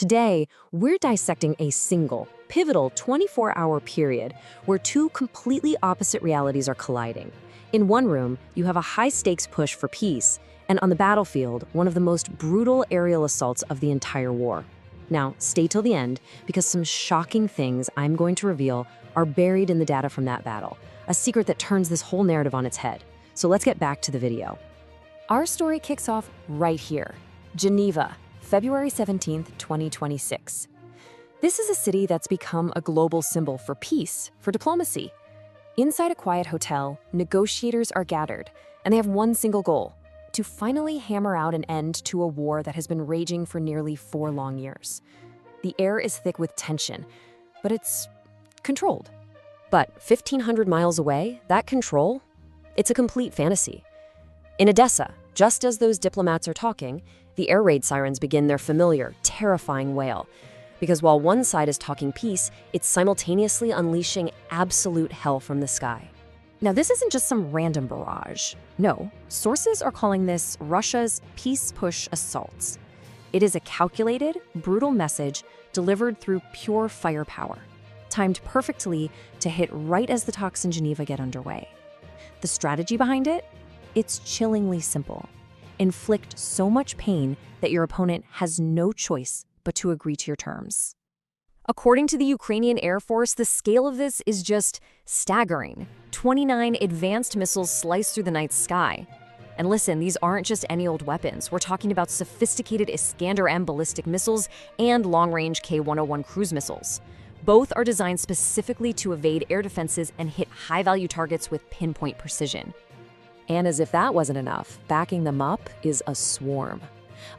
Today, we're dissecting a single, pivotal 24-hour period where two completely opposite realities are colliding. In one room, you have a high-stakes push for peace, and on the battlefield, one of the most brutal aerial assaults of the entire war. Now, stay till the end, because some shocking things I'm going to reveal are buried in the data from that battle, a secret that turns this whole narrative on its head. So let's get back to the video. Our story kicks off right here, Geneva, February 17th, 2026. This is a city that's become a global symbol for peace, for diplomacy. Inside a quiet hotel, negotiators are gathered, and they have one single goal: to finally hammer out an end to a war that has been raging for nearly 4 long years. The air is thick with tension, but it's controlled. But 1,500 miles away, that control, it's a complete fantasy. In Odesa, just as those diplomats are talking, the air raid sirens begin their familiar, terrifying wail. Because while one side is talking peace, it's simultaneously unleashing absolute hell from the sky. Now, this isn't just some random barrage. No, sources are calling this Russia's peace push assaults. It is a calculated, brutal message delivered through pure firepower, timed perfectly to hit right as the talks in Geneva get underway. The strategy behind it? It's chillingly simple. Inflict so much pain that your opponent has no choice but to agree to your terms. According to the Ukrainian Air Force, the scale of this is just staggering. 29 advanced missiles slice through the night sky. And listen, these aren't just any old weapons. We're talking about sophisticated Iskander-M ballistic missiles and long-range K-101 cruise missiles. Both are designed specifically to evade air defenses and hit high-value targets with pinpoint precision. And as if that wasn't enough, backing them up is a swarm.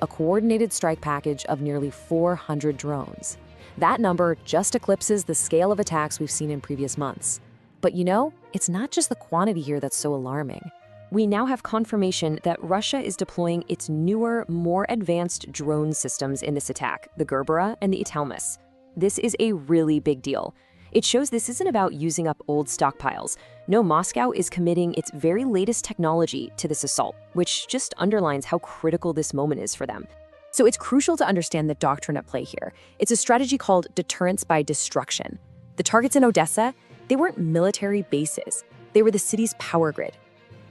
A coordinated strike package of nearly 400 drones. That number just eclipses the scale of attacks we've seen in previous months. But you know, it's not just the quantity here that's so alarming. We now have confirmation that Russia is deploying its newer, more advanced drone systems in this attack, the Gerbera and the Italmis. This is a really big deal. It shows this isn't about using up old stockpiles. No, Moscow is committing its very latest technology to this assault, which just underlines how critical this moment is for them. So it's crucial to understand the doctrine at play here. It's a strategy called deterrence by destruction. The targets in Odesa, they weren't military bases. They were the city's power grid.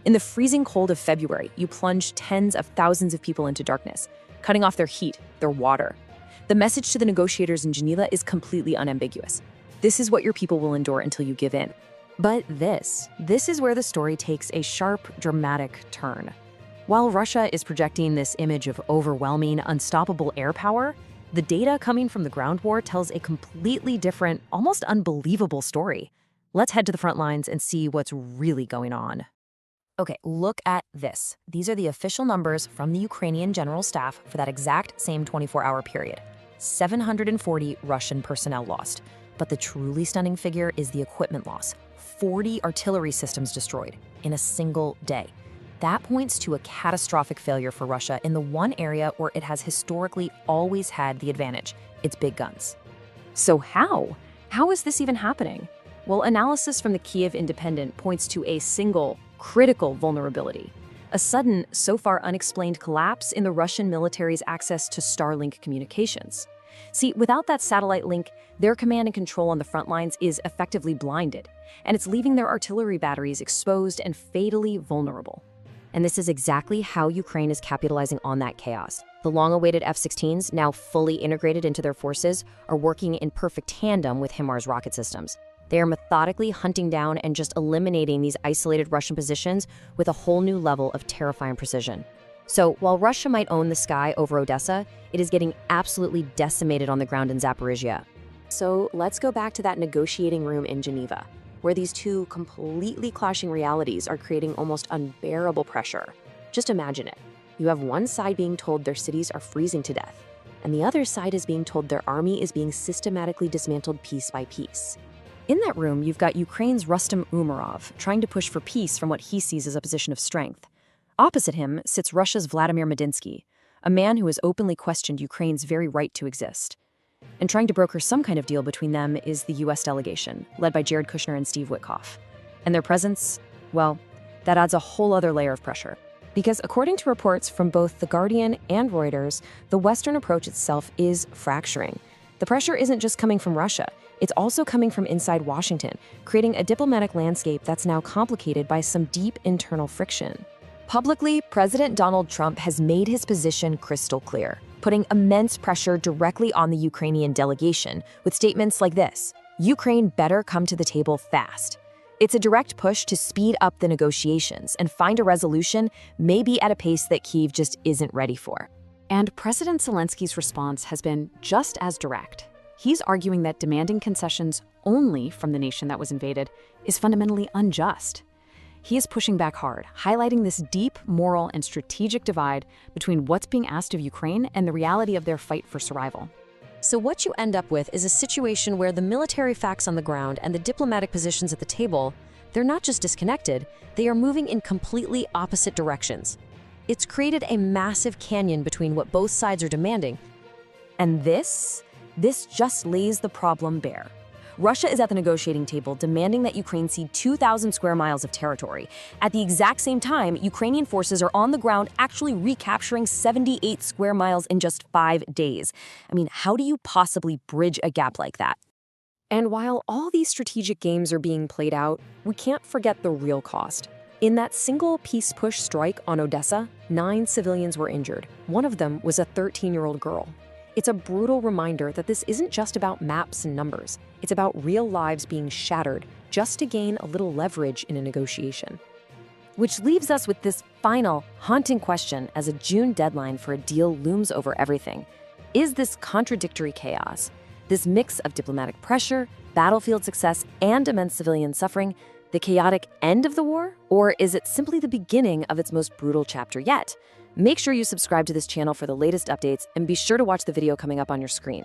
In the freezing cold of February, you plunged tens of thousands of people into darkness, cutting off their heat, their water. The message to the negotiators in Geneva is completely unambiguous. This is what your people will endure until you give in. But this is where the story takes a sharp, dramatic turn. While Russia is projecting this image of overwhelming, unstoppable air power, the data coming from the ground war tells a completely different, almost unbelievable story. Let's head to the front lines and see what's really going on. Okay, look at this. These are the official numbers from the Ukrainian General Staff for that exact same 24-hour period. 740 Russian personnel lost. But the truly stunning figure is the equipment loss. 40 artillery systems destroyed in a single day. That points to a catastrophic failure for Russia in the one area where it has historically always had the advantage, its big guns. So how? How is this even happening? Well, analysis from the Kyiv Independent points to a single, critical vulnerability. A sudden, so far unexplained collapse in the Russian military's access to Starlink communications. See, without that satellite link, their command and control on the front lines is effectively blinded, and it's leaving their artillery batteries exposed and fatally vulnerable. And this is exactly how Ukraine is capitalizing on that chaos. The long-awaited F-16s, now fully integrated into their forces, are working in perfect tandem with HIMARS rocket systems. They are methodically hunting down and just eliminating these isolated Russian positions with a whole new level of terrifying precision. So while Russia might own the sky over Odesa, it is getting absolutely decimated on the ground in Zaporizhia. So let's go back to that negotiating room in Geneva, where these two completely clashing realities are creating almost unbearable pressure. Just imagine it. You have one side being told their cities are freezing to death, and the other side is being told their army is being systematically dismantled piece by piece. In that room, you've got Ukraine's Rustem Umerov trying to push for peace from what he sees as a position of strength. Opposite him sits Russia's Vladimir Medinsky, a man who has openly questioned Ukraine's very right to exist. And trying to broker some kind of deal between them is the U.S. delegation, led by Jared Kushner and Steve Witkoff. And their presence, well, that adds a whole other layer of pressure. Because according to reports from both The Guardian and Reuters, the Western approach itself is fracturing. The pressure isn't just coming from Russia, it's also coming from inside Washington, creating a diplomatic landscape that's now complicated by some deep internal friction. Publicly, President Donald Trump has made his position crystal clear, putting immense pressure directly on the Ukrainian delegation with statements like this: Ukraine better come to the table fast. It's a direct push to speed up the negotiations and find a resolution, maybe at a pace that Kyiv just isn't ready for. And President Zelensky's response has been just as direct. He's arguing that demanding concessions only from the nation that was invaded is fundamentally unjust. He is pushing back hard, highlighting this deep moral and strategic divide between what's being asked of Ukraine and the reality of their fight for survival. So what you end up with is a situation where the military facts on the ground and the diplomatic positions at the table, they're not just disconnected, they are moving in completely opposite directions. It's created a massive canyon between what both sides are demanding. And this just lays the problem bare. Russia is at the negotiating table demanding that Ukraine cede 2,000 square miles of territory. At the exact same time, Ukrainian forces are on the ground actually recapturing 78 square miles in just 5 days. I mean, how do you possibly bridge a gap like that? And while all these strategic games are being played out, we can't forget the real cost. In that single peace push strike on Odesa, 9 civilians were injured. One of them was a 13-year-old girl. It's a brutal reminder that this isn't just about maps and numbers. It's about real lives being shattered just to gain a little leverage in a negotiation. Which leaves us with this final, haunting question as a June deadline for a deal looms over everything. Is this contradictory chaos, this mix of diplomatic pressure, battlefield success, and immense civilian suffering, the chaotic end of the war? Or is it simply the beginning of its most brutal chapter yet? Make sure you subscribe to this channel for the latest updates and be sure to watch the video coming up on your screen.